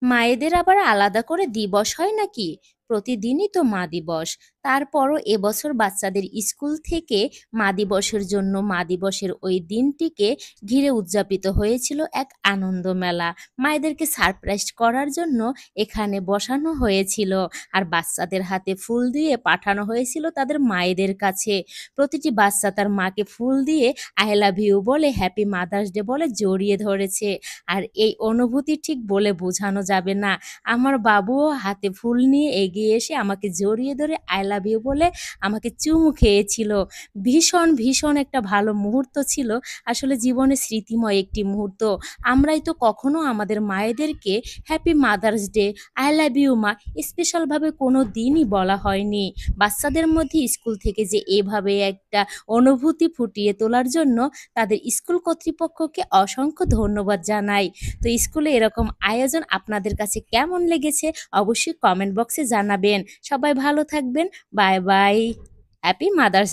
মায়েদের আবার আলাদা করে দিবস হয় নাকি? প্রতিদিনই তো মা দিবস। তারপরও এবছর বাচ্চাদের স্কুল থেকে মা দিবসের জন্য মা দিবসের ওই দিনটিকে ঘিরে উদযাপিত হয়েছিল এক আনন্দ মেলা। মায়েদেরকে সারপ্রাইজ করার জন্য এখানে বসানো হয়েছিল। আর বাচ্চাদের হাতে ফুল দিয়ে পাঠানো হয়েছিল তাদের মায়েদের কাছে। প্রতিটি বাচ্চা তার মাকে ফুল দিয়ে আই লাভ ইউ বলে, হ্যাপি মাদার্স ডে বলে জড়িয়ে ধরেছে। আর এই অনুভূতি ঠিক বলে বোঝানো যাবে না। আমার বাবুও হাতে ফুল নিয়ে এগিয়ে এসে আমাকে জড়িয়ে ধরে আই লাভ ইউ বলে আমাকে চুমু খেয়েছিল। ভীষণ একটা ভালো মুহূর্ত ছিল। আসলে জীবনে স্মৃতিময় একটি মুহূর্ত। আমরাই তো কখনো আমাদের মায়েদেরকে happy mother's day, I love you মা স্পেশালভাবে কোনো দিনই বলা হয়নি। বাচ্চাদের মধ্যে স্কুল থেকে যে এভাবে একটা অনুভূতি ফুটিয়ে তোলার জন্য তাদের স্কুল কর্তৃপক্ষকে অসংখ্য ধন্যবাদ জানাই। তো স্কুলে এরকম আয়োজন আপনাদের কাছে কেমন লেগেছে অবশ্যই কমেন্ট বক্সে জানাবেন। সবাই ভালো থাকবেন। Bye bye. Happy mother's